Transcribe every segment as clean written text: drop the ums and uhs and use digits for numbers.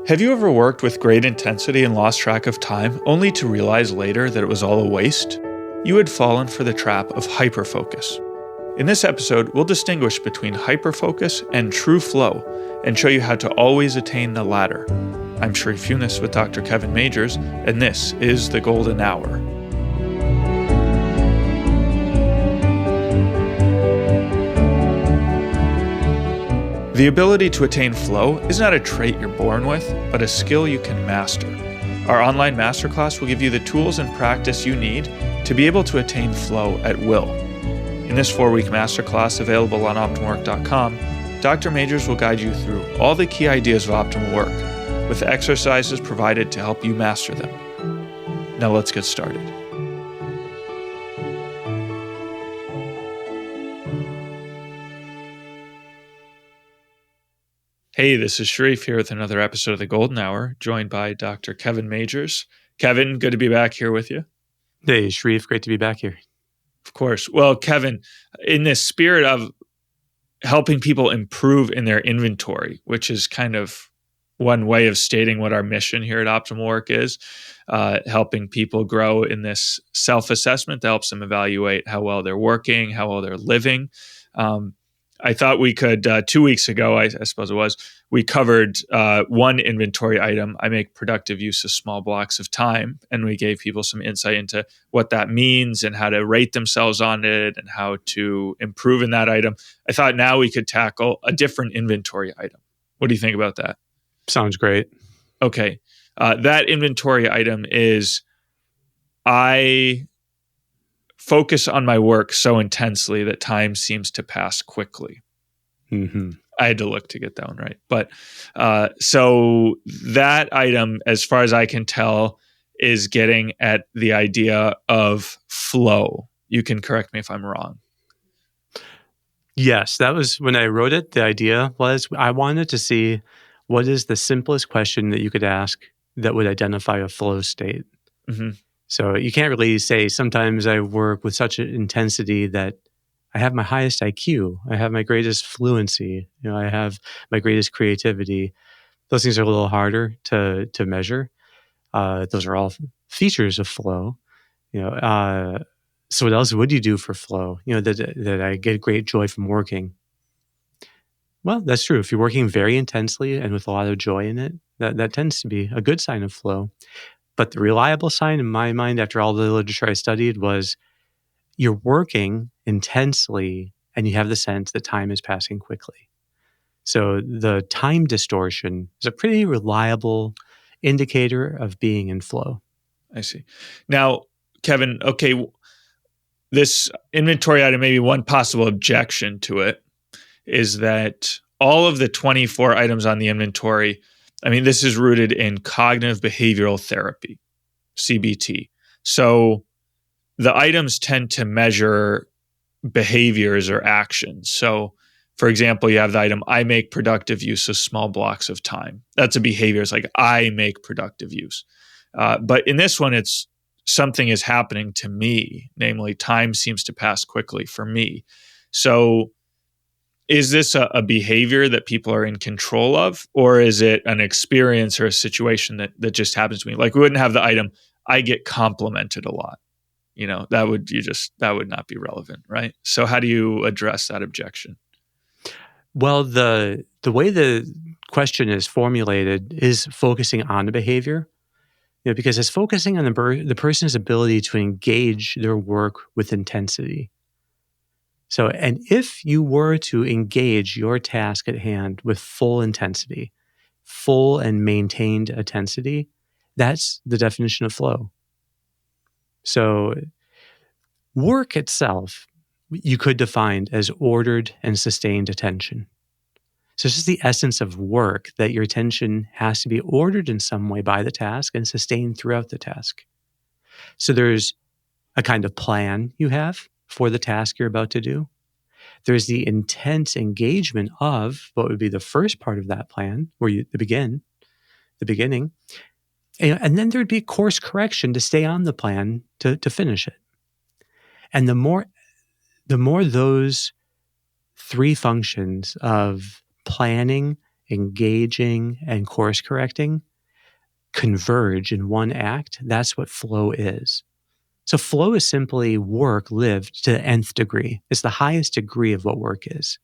Have you ever worked with great intensity and lost track of time, only to realize later that it was all a waste? You had fallen for the trap of hyperfocus. In this episode, we'll distinguish between hyperfocus and true flow and show you how to always attain the latter. I'm Sharif Yunus with Dr. Kevin Majors, and this is The Golden Hour. The ability to attain flow is not a trait you're born with, but a skill you can master. Our online masterclass will give you the tools and practice you need to be able to attain flow at will. In this 4-week masterclass available on OptimalWork.com, Dr. Majors will guide you through all the key ideas of optimal work, with exercises provided to help you master them. Now let's get started. Hey, this is Sharif here with another episode of The Golden Hour, joined by Dr. Kevin Majors. Kevin, good to be back here with you. Hey, Sharif, great to be back here. Of course. Well, Kevin, in the spirit of helping people improve in their inventory, which is kind of one way of stating what our mission here at Optimal Work is, helping people grow in this self-assessment that helps them evaluate how well they're working, how well they're living. I thought we could, 2 weeks ago, I suppose it was, we covered one inventory item. I make productive use of small blocks of time. And we gave people some insight into what that means and how to rate themselves on it and how to improve in that item. I thought now we could tackle a different inventory item. What do you think about that? Sounds great. Okay. That inventory item is I focus on my work so intensely that time seems to pass quickly. Mm-hmm. I had to look to get that one right. But so that item, as far as I can tell, is getting at the idea of flow. You can correct me if I'm wrong. Yes, that was when I wrote it. The idea was I wanted to see what is the simplest question that you could ask that would identify a flow state. Mm-hmm. So you can't really say sometimes I work with such an intensity that I have my highest IQ, I have my greatest fluency, I have my greatest creativity. Those things are a little harder to measure. Those are all features of flow. So what else would you do for flow? That I get great joy from working. Well, that's true. If you're working very intensely and with a lot of joy in it, that tends to be a good sign of flow. But the reliable sign in my mind, after all the literature I studied, was you're working intensely and you have the sense that time is passing quickly. So the time distortion is a pretty reliable indicator of being in flow. I see. Now, Kevin, okay, this inventory item, maybe one possible objection to it is that all of the 24 items on the inventory, this is rooted in cognitive behavioral therapy, CBT. So the items tend to measure behaviors or actions. So, for example, you have the item, I make productive use of small blocks of time. That's a behavior. It's like, I make productive use. But in this one, it's something is happening to me, namely time seems to pass quickly for me. So is this a behavior that people are in control of, or is it an experience or a situation that just happens to me? Like we wouldn't have the item, I get complimented a lot. That would not be relevant, right? So how do you address that objection? Well, the way the question is formulated is focusing on the behavior, because it's focusing on the person's ability to engage their work with intensity. So, and if you were to engage your task at hand with full intensity, full and maintained intensity, that's the definition of flow. So, work itself, you could define as ordered and sustained attention. So it's just the essence of work that your attention has to be ordered in some way by the task and sustained throughout the task. So there's a kind of plan you have for the task you're about to do. There's the intense engagement of what would be the first part of that plan, the beginning. And then there'd be course correction to stay on the plan to finish it. And the more those three functions of planning engaging, and course correcting converge in one act, that's what flow is. So flow is simply work lived to the nth degree. It's the highest degree of what work is.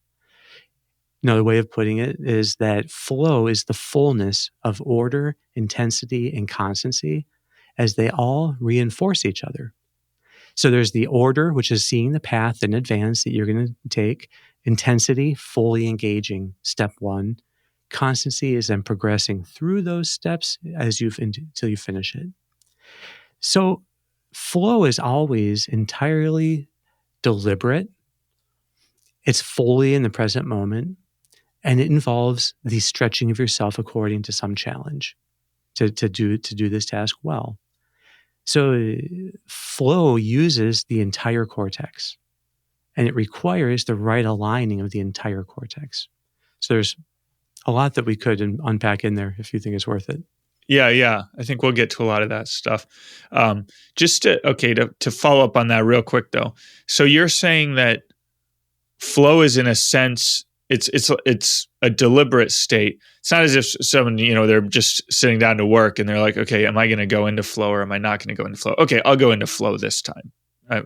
Another way of putting it is that flow is the fullness of order, intensity, and constancy as they all reinforce each other. So there's the order, which is seeing the path in advance that you're going to take. Intensity, fully engaging, step one. Constancy is then progressing through those steps until you finish it. So flow is always entirely deliberate. It's fully in the present moment, and it involves the stretching of yourself according to some challenge to do this task well. So flow uses the entire cortex, and it requires the right aligning of the entire cortex. So there's a lot that we could unpack in there if you think it's worth it. Yeah. I think we'll get to a lot of that stuff. Just to follow up on that real quick though. So you're saying that flow is in a sense, it's a deliberate state. It's not as if someone, they're just sitting down to work and they're like, okay, am I going to go into flow or am I not going to go into flow? Okay, I'll go into flow this time. I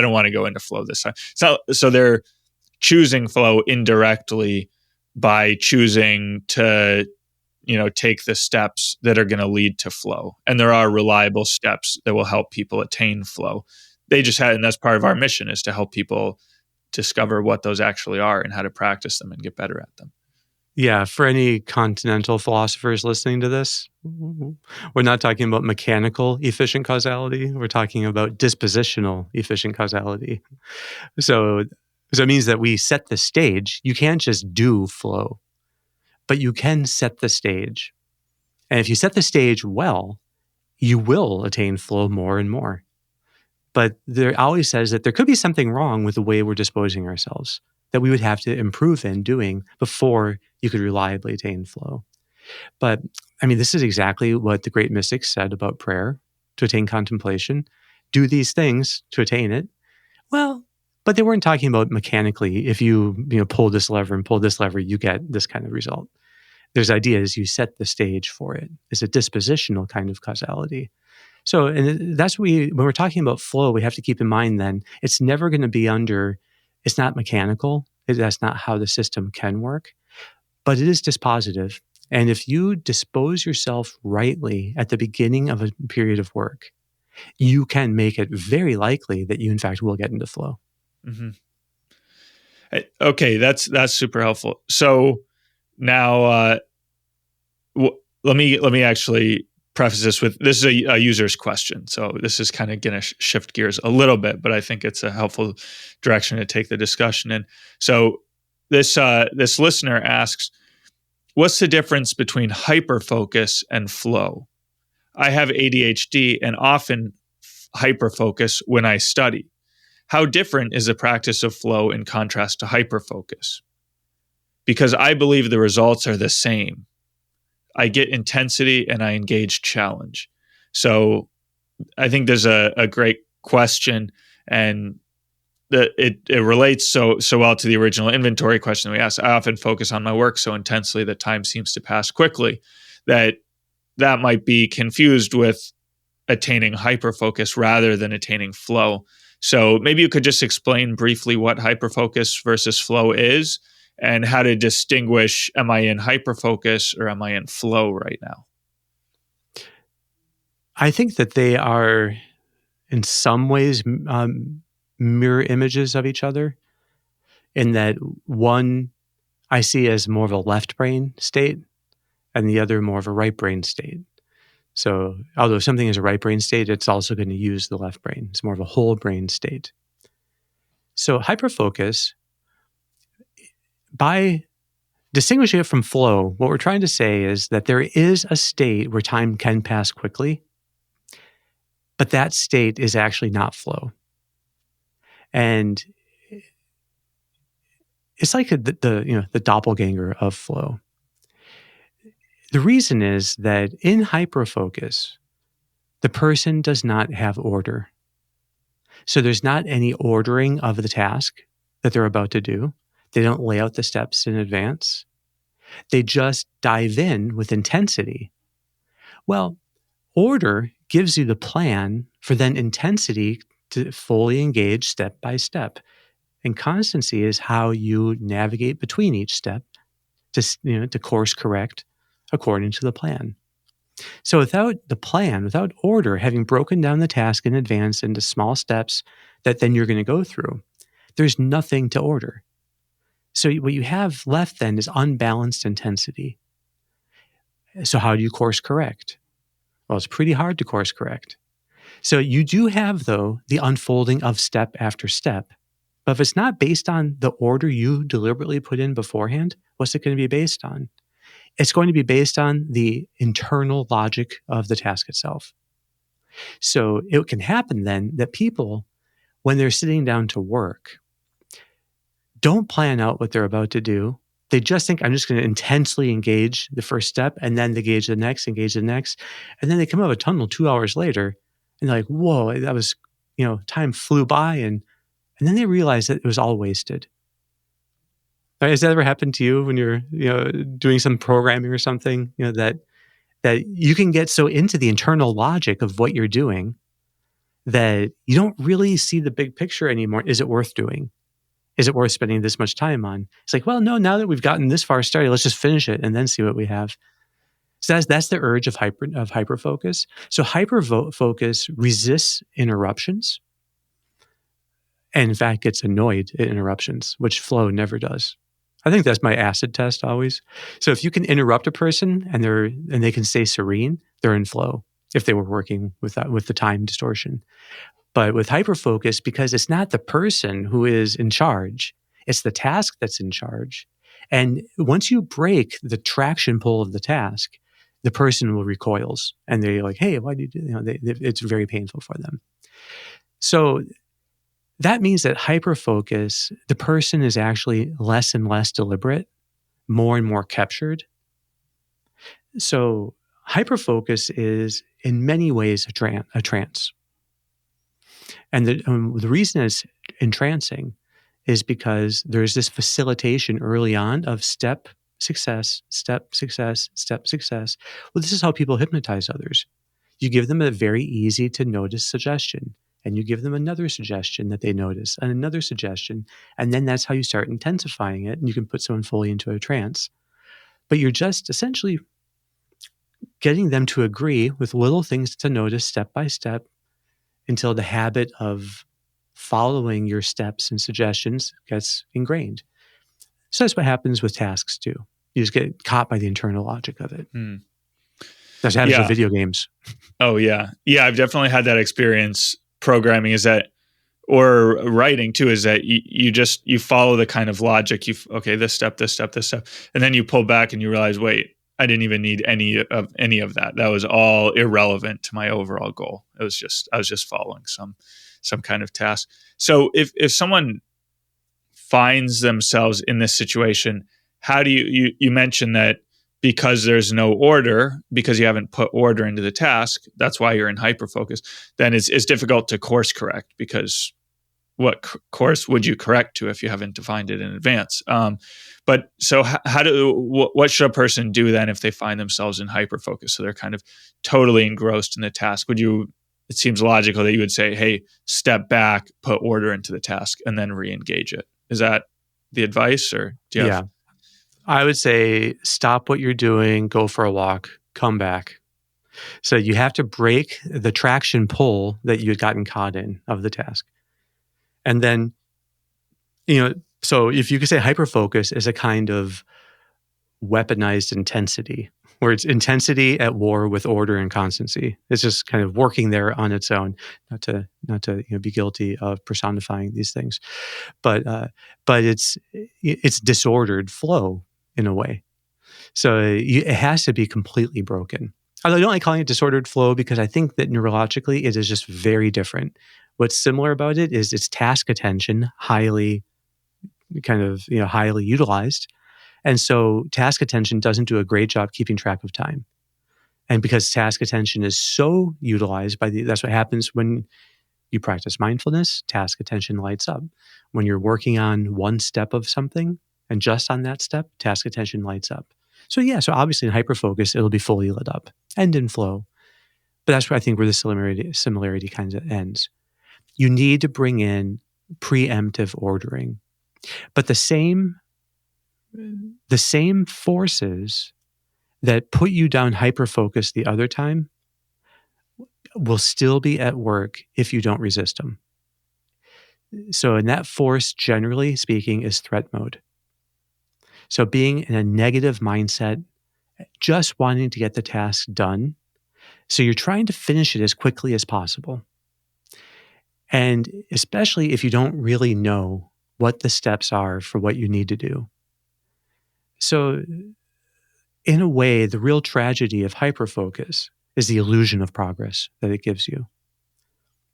don't want to go into flow this time. So they're choosing flow indirectly by choosing to take the steps that are going to lead to flow. And there are reliable steps that will help people attain flow. And that's part of our mission, is to help people discover what those actually are and how to practice them and get better at them. Yeah, for any continental philosophers listening to this, we're not talking about mechanical efficient causality. We're talking about dispositional efficient causality. So it means that we set the stage. You can't just do flow, but you can set the stage. And if you set the stage well, you will attain flow more and more. But there always says that there could be something wrong with the way we're disposing ourselves that we would have to improve in doing before you could reliably attain flow. But I mean, this is exactly what the great mystics said about prayer to attain contemplation. Do these things to attain it. Well, but they weren't talking about mechanically, if you pull this lever and pull this lever, you get this kind of result. There's ideas you set the stage for it. It's a dispositional kind of causality. So, and that's when we're talking about flow, we have to keep in mind then, it's never going to be it's not mechanical. That's not how the system can work, but it is dispositive. And if you dispose yourself rightly at the beginning of a period of work, you can make it very likely that you, in fact, will get into flow. Mm-hmm. Okay, that's super helpful. So now, let me actually preface this with, this is a user's question. So this is kind of going to shift gears a little bit, but I think it's a helpful direction to take the discussion in. So this listener asks, what's the difference between hyperfocus and flow? I have ADHD and often hyperfocus when I study. How different is the practice of flow in contrast to hyperfocus? Because I believe the results are the same. I get intensity and I engage challenge. So I think there's a great question, and it relates so well to the original inventory question we asked. I often focus on my work so intensely that time seems to pass quickly. That might be confused with attaining hyperfocus rather than attaining flow. So maybe you could just explain briefly what hyperfocus versus flow is, and how to distinguish, am I in hyperfocus or am I in flow right now? I think that they are in some ways mirror images of each other, in that one I see as more of a left brain state and the other more of a right brain state. So although something is a right brain state, it's also going to use the left brain. It's more of a whole brain state. So hyperfocus, by distinguishing it from flow, what we're trying to say is that there is a state where time can pass quickly, but that state is actually not flow. And it's like the doppelganger of flow. The reason is that in hyperfocus, the person does not have order. So there's not any ordering of the task that they're about to do. They don't lay out the steps in advance. They just dive in with intensity. Well, order gives you the plan for then intensity to fully engage step by step. And constancy is how you navigate between each step to course correct according to the plan. So without the plan, without order, having broken down the task in advance into small steps that then you're going to go through, there's nothing to order. So what you have left then is unbalanced intensity. So how do you course correct? Well, it's pretty hard to course correct. So you do have, though, the unfolding of step after step. But if it's not based on the order you deliberately put in beforehand, what's it going to be based on? It's going to be based on the internal logic of the task itself. So it can happen then that people, when they're sitting down to work, don't plan out what they're about to do. They just think, I'm just going to intensely engage the first step, and then engage the next. And then they come out of a tunnel 2 hours later, and they're like, whoa, that was, time flew by. And then they realize that it was all wasted. Right? Has that ever happened to you when you're, doing some programming or something, that you can get so into the internal logic of what you're doing that you don't really see the big picture anymore. Is it worth doing? Is it worth spending this much time on? It's like, well, no, now that we've gotten this far started, let's just finish it and then see what we have. So that's the urge of hyperfocus. So hyperfocus resists interruptions and in fact gets annoyed at interruptions, which flow never does. I think that's my acid test always. So if you can interrupt a person and they can stay serene, they're in flow if they were working with the time distortion. But with hyperfocus, because it's not the person who is in charge, it's the task that's in charge. And once you break the traction pull of the task, the person will recoils and they're like, hey, why do you do it's very painful for them. So that means that hyperfocus, the person is actually less and less deliberate, more and more captured. So hyperfocus is in many ways a trance. And the reason it's entrancing is because there's this facilitation early on of step success, step success, step success. Well, this is how people hypnotize others. You give them a very easy to notice suggestion, and you give them another suggestion that they notice, and another suggestion, and then that's how you start intensifying it, and you can put someone fully into a trance. But you're just essentially getting them to agree with little things to notice step by step until the habit of following your steps and suggestions gets ingrained. So that's what happens with tasks too. You just get caught by the internal logic of it. That's what happens with video games. Oh, yeah. Yeah, I've definitely had that experience. Programming or writing too, is that you follow the kind of logic. This step, and then you pull back and you realize, wait, I didn't even need any of that. That was all irrelevant to my overall goal. I was just following some kind of task. So if someone finds themselves in this situation, how do you mentioned that because there's no order, because you haven't put order into the task, that's why you're in hyperfocus, then it's difficult to course correct, because what course would you correct to if you haven't defined it in advance? But so what should a person do then if they find themselves in hyperfocus? So they're kind of totally engrossed in the task. It seems logical that you would say, hey, step back, put order into the task, and then re-engage it. Is that the advice, or do you have? I would say stop what you're doing, go for a walk, come back. So you have to break the traction pull that you had gotten caught in of the task. And then, so if you could say hyperfocus is a kind of weaponized intensity, where it's intensity at war with order and constancy. It's just kind of working there on its own, not to be guilty of personifying these things, but it's disordered flow in a way. So it has to be completely broken. I don't like calling it disordered flow because I think that neurologically it is just very different. What's similar about it is its task attention highly utilized. And so task attention doesn't do a great job keeping track of time. And because task attention is so utilized that's what happens when you practice mindfulness, task attention lights up. When you're working on one step of something, And just on that step, task attention lights up. So obviously in hyperfocus, it'll be fully lit up and in flow. But that's where I think where the similarity kind of ends. You need to bring in preemptive ordering. But the same forces that put you down hyperfocus the other time will still be at work if you don't resist them. So, and that force, generally speaking, is threat mode. So being in a negative mindset, just wanting to get the task done. So you're trying to finish it as quickly as possible. And especially if you don't really know what the steps are for what you need to do. So in a way, the real tragedy of hyperfocus is the illusion of progress that it gives you.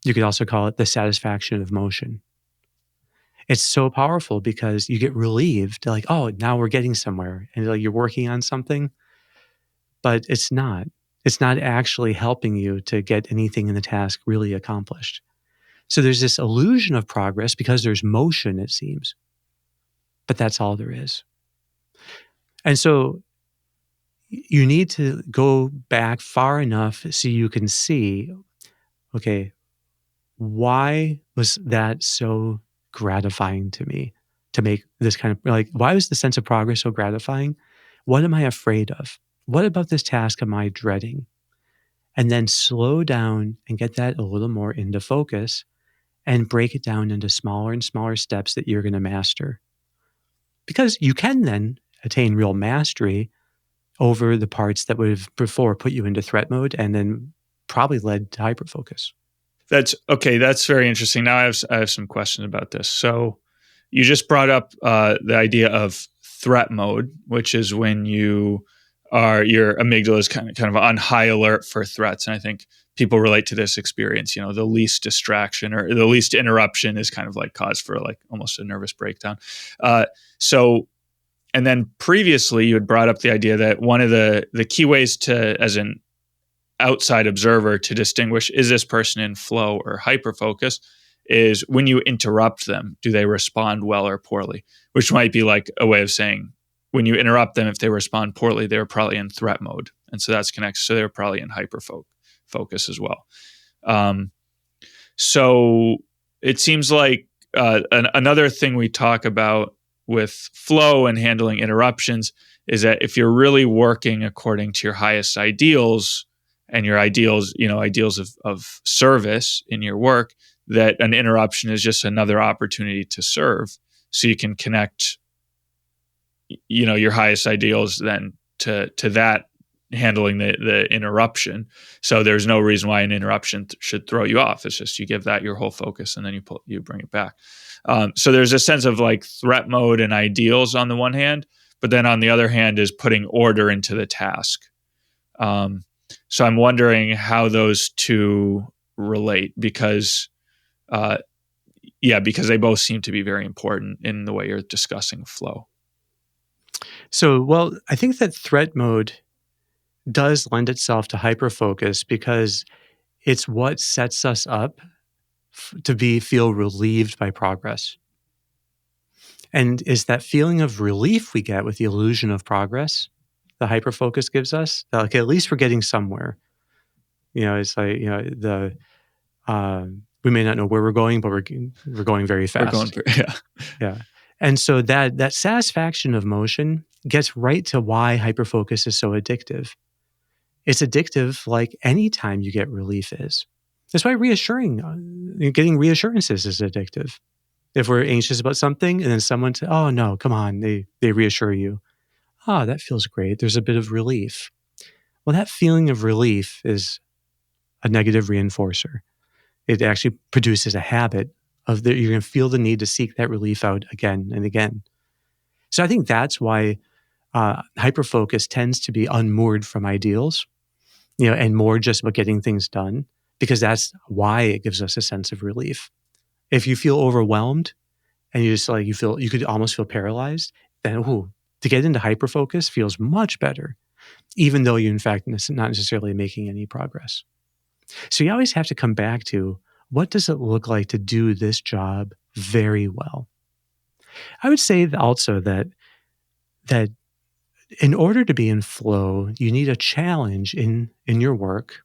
You could also call it the satisfaction of motion. It's so powerful because you get relieved, like, oh, now we're getting somewhere. And like you're working on something, but it's not. It's not actually helping you to get anything in the task really accomplished. So there's this illusion of progress because there's motion, it seems. But that's all there is. And so you need to go back far enough so you can see, okay, why was that so gratifying to me to make this kind of, like, why was the sense of progress so gratifying? What am I afraid of? What about this task am I dreading? And then slow down and get that a little more into focus and break it down into smaller and smaller steps that you're going to master. Because you can then attain real mastery over the parts that would have before put you into threat mode and then probably led to hyperfocus. That's okay. That's very interesting. Now I have some questions about this. So you just brought up the idea of threat mode, which is when your amygdala is kind of on high alert for threats. And I think people relate to this experience. You know, the least distraction or the least interruption is kind of like cause for like almost a nervous breakdown. And then previously you had brought up the idea that one of the key ways to, as an outside observer, to distinguish is this person in flow or hyperfocus is when you interrupt them, do they respond well or poorly? Which might be like a way of saying when you interrupt them, if they respond poorly, they're probably in threat mode. And so that's connected. So they're probably in hyperfocus as well. So it seems like another thing we talk about with flow and handling interruptions is that if you're really working according to your highest ideals and your ideals of service in your work, that an interruption is just another opportunity to serve. So you can connect, your highest ideals then to that handling the interruption. So there's no reason why an interruption should throw you off. It's just you give that your whole focus and then you bring it back. So there's a sense of like threat mode and ideals on the one hand, but then on the other hand is putting order into the task. So I'm wondering how those two relate because they both seem to be very important in the way you're discussing flow. So, well, I think that threat mode does lend itself to hyperfocus because it's what sets us up to feel relieved by progress. And is that feeling of relief we get with the illusion of progress, the hyperfocus gives us, like at least we're getting somewhere. It's like, we may not know where we're going, but we're going very fast. Yeah. And so that satisfaction of motion gets right to why hyperfocus is so addictive. It's addictive like any time you get relief is. That's why getting reassurances is addictive. If we're anxious about something and then someone says, oh no, come on, they reassure you. Oh, that feels great. There's a bit of relief. Well, that feeling of relief is a negative reinforcer. It actually produces a habit of you're going to feel the need to seek that relief out again and again. So I think that's why hyperfocus tends to be unmoored from ideals, and more just about getting things done, because that's why it gives us a sense of relief. If you feel overwhelmed and you could almost feel paralyzed, then to get into hyperfocus feels much better, even though you in fact not necessarily making any progress. So you always have to come back to, what does it look like to do this job very well? I would say also that that in order to be in flow, you need a challenge in your work,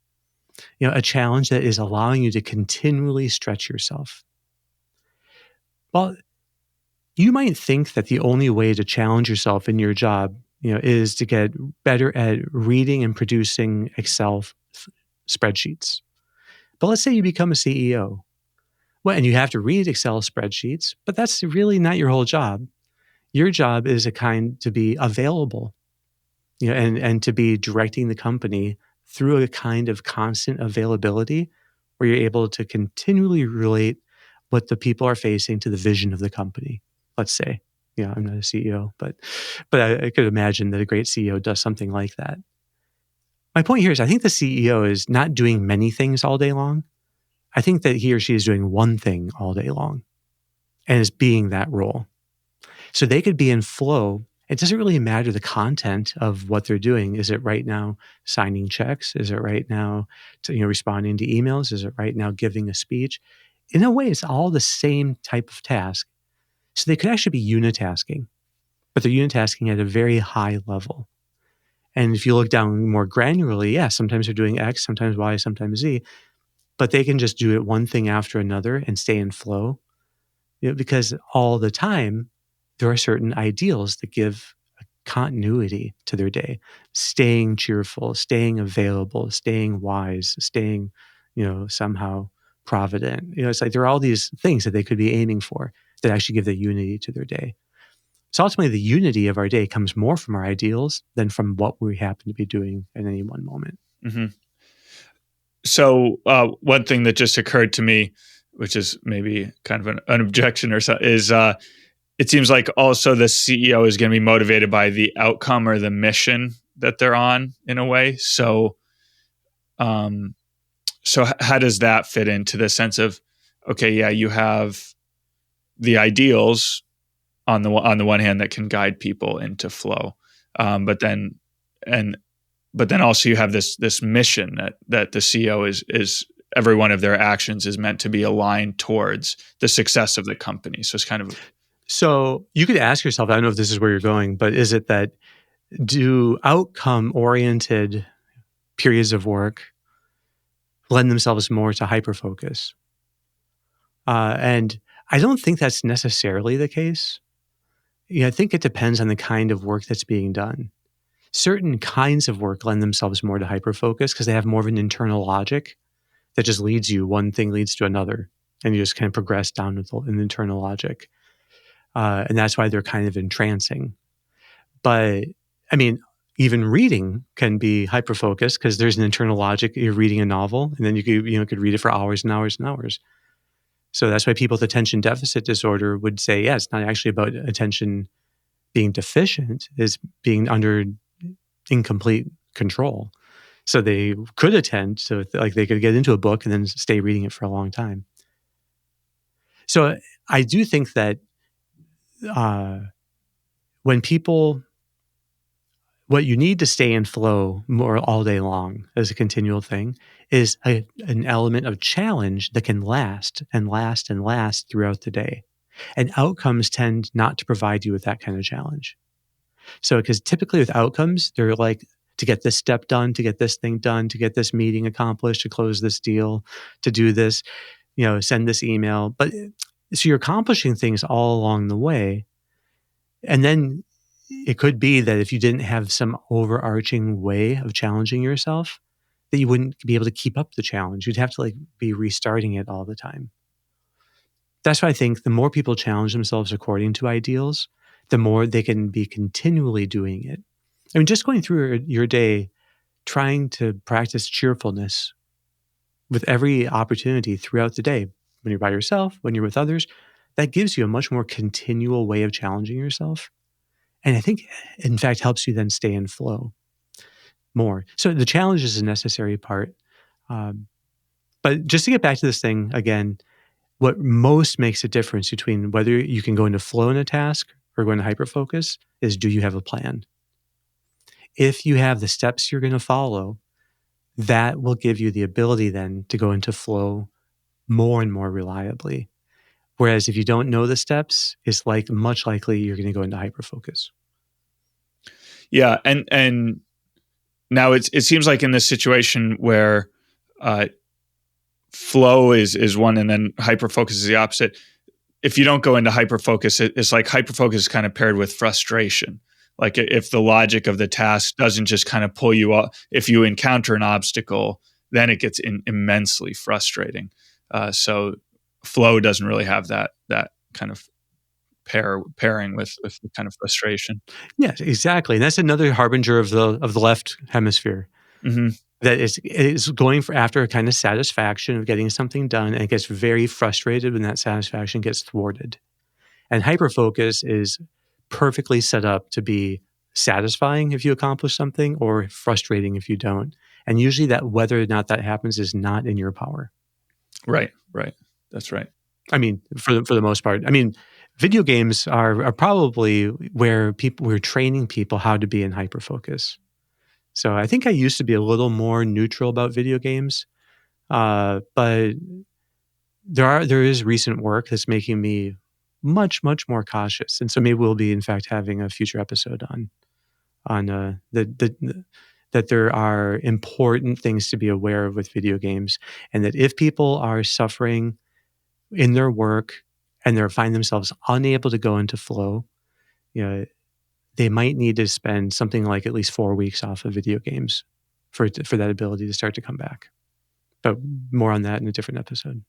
a challenge that is allowing you to continually stretch yourself. Well, you might think that the only way to challenge yourself in your job, is to get better at reading and producing Excel spreadsheets. But let's say you become a CEO. Well, and you have to read Excel spreadsheets, but that's really not your whole job. Your job is to be available, and to be directing the company through a kind of constant availability where you're able to continually relate what the people are facing to the vision of the company. Let's say, I'm not a CEO, but I could imagine that a great CEO does something like that. My point here is I think the CEO is not doing many things all day long. I think that he or she is doing one thing all day long and is being that role. So they could be in flow. It doesn't really matter the content of what they're doing. Is it right now signing checks? Is it right now responding to emails? Is it right now giving a speech? In a way, it's all the same type of task. So they could actually be unitasking, but they're unitasking at a very high level. And if you look down more granularly, sometimes they're doing X, sometimes Y, sometimes Z, but they can just do it one thing after another and stay in flow. Because all the time, there are certain ideals that give a continuity to their day. Staying cheerful, staying available, staying wise, staying, somehow provident. It's like there are all these things that they could be aiming for that actually give the unity to their day. So ultimately, the unity of our day comes more from our ideals than from what we happen to be doing at any one moment. Mm-hmm. So one thing that just occurred to me, which is maybe kind of an objection or so, is it seems like also the CEO is going to be motivated by the outcome or the mission that they're on in a way. So, how does that fit into the sense of, okay, yeah, you have the ideals on the one hand that can guide people into flow, but then also you have this mission that the CEO is every one of their actions is meant to be aligned towards the success of the company. So it's kind of. So you could ask yourself, I don't know if this is where you're going, but is it that do outcome-oriented periods of work lend themselves more to hyperfocus? And I don't think that's necessarily the case. I think it depends on the kind of work that's being done. Certain kinds of work lend themselves more to hyperfocus because they have more of an internal logic that just leads you, one thing leads to another, and you just kind of progress down with an internal logic. And that's why they're kind of entrancing. But I mean, even reading can be hyperfocused because there's an internal logic. You're reading a novel, and then you could read it for hours and hours and hours. So that's why people with attention deficit disorder would say, it's not actually about attention being deficient, it's being under incomplete control. So they could attend, so like they could get into a book and then stay reading it for a long time. So I do think that when people, what you need to stay in flow more all day long as a continual thing is an element of challenge that can last and last and last throughout the day. And outcomes tend not to provide you with that kind of challenge. So, because typically with outcomes, they're like to get this step done, to get this thing done, to get this meeting accomplished, to close this deal, to do this, send this email. But so you're accomplishing things all along the way. And then it could be that if you didn't have some overarching way of challenging yourself, that you wouldn't be able to keep up the challenge. You'd have to be restarting it all the time. That's why I think the more people challenge themselves according to ideals, the more they can be continually doing it. I mean, just going through your day, trying to practice cheerfulness with every opportunity throughout the day, when you're by yourself, when you're with others, that gives you a much more continual way of challenging yourself. And I think, in fact, helps you then stay in flow more. So the challenge is a necessary part. But just to get back to this thing again, what most makes a difference between whether you can go into flow in a task or go into hyperfocus is, do you have a plan? If you have the steps you're going to follow, that will give you the ability then to go into flow more and more reliably. Whereas if you don't know the steps, it's much likely you're going to go into hyperfocus. Yeah, and now it seems like in this situation where flow is one, and then hyperfocus is the opposite. If you don't go into hyperfocus, it's like hyperfocus is kind of paired with frustration. Like if the logic of the task doesn't just kind of pull you up, if you encounter an obstacle, then it gets immensely frustrating. So flow doesn't really have that kind of pairing with the kind of frustration. Yes, exactly. And that's another harbinger of the left hemisphere. Mm-hmm. That is going after a kind of satisfaction of getting something done, and it gets very frustrated when that satisfaction gets thwarted. And hyperfocus is perfectly set up to be satisfying if you accomplish something, or frustrating if you don't. And usually that whether or not that happens is not in your power. Right. That's right. I mean, for the most part. I mean, video games are probably where we're training people how to be in hyperfocus. So I think I used to be a little more neutral about video games, but there is recent work that's making me much more cautious, and so maybe we'll be in fact having a future episode on that there are important things to be aware of with video games, and that if people are suffering in their work and they find themselves unable to go into flow, they might need to spend something like at least 4 weeks off of video games for that ability to start to come back. But more on that in a different episode.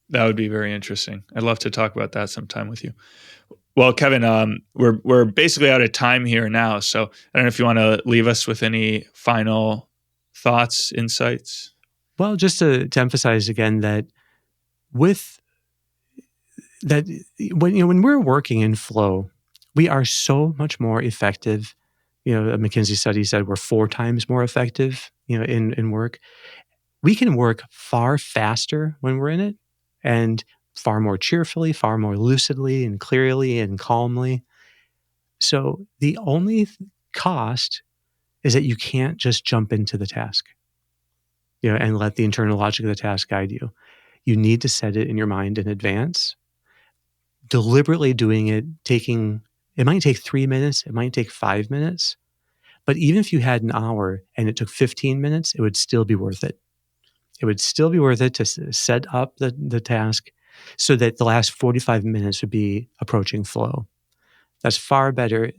That would be very interesting. I'd love to talk about that sometime with you. Well, Kevin, we're basically out of time here now, so I don't know if you want to leave us with any final thoughts, insights. Well, just to emphasize again that when we're working in flow, we are so much more effective. A McKinsey study said we're 4 times more effective, in work. We can work far faster when we're in it, and far more cheerfully, far more lucidly and clearly and calmly. So the only cost is that you can't just jump into the task, and let the internal logic of the task guide you. You need to set it in your mind in advance. Deliberately doing it, it might take 3 minutes, it might take 5 minutes, but even if you had an hour and it took 15 minutes, it would still be worth it. It would still be worth it to set up the task so that the last 45 minutes would be approaching flow. That's far better.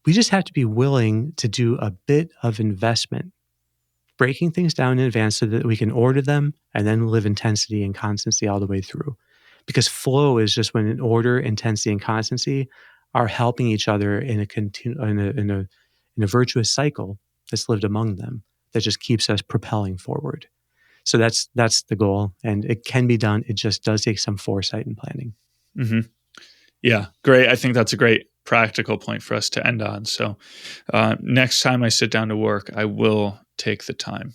We just have to be willing to do a bit of investment, breaking things down in advance so that we can order them and then live intensity and constancy all the way through. Because flow is just when order, intensity, and constancy are helping each other in a virtuous cycle that's lived among them, that just keeps us propelling forward. So that's the goal, and it can be done. It just does take some foresight and planning. Mm-hmm. Yeah, great. I think that's a great practical point for us to end on. So next time I sit down to work, I will take the time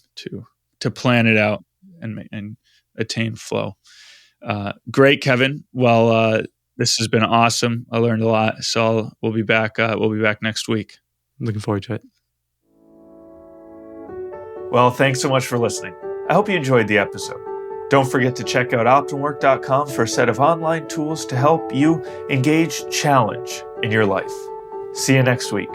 to plan it out and attain flow. Great, Kevin. Well, this has been awesome. I learned a lot. So we'll be back. We'll be back next week. Looking forward to it. Well, thanks so much for listening. I hope you enjoyed the episode. Don't forget to check out OptimWork.com for a set of online tools to help you engage challenge in your life. See you next week.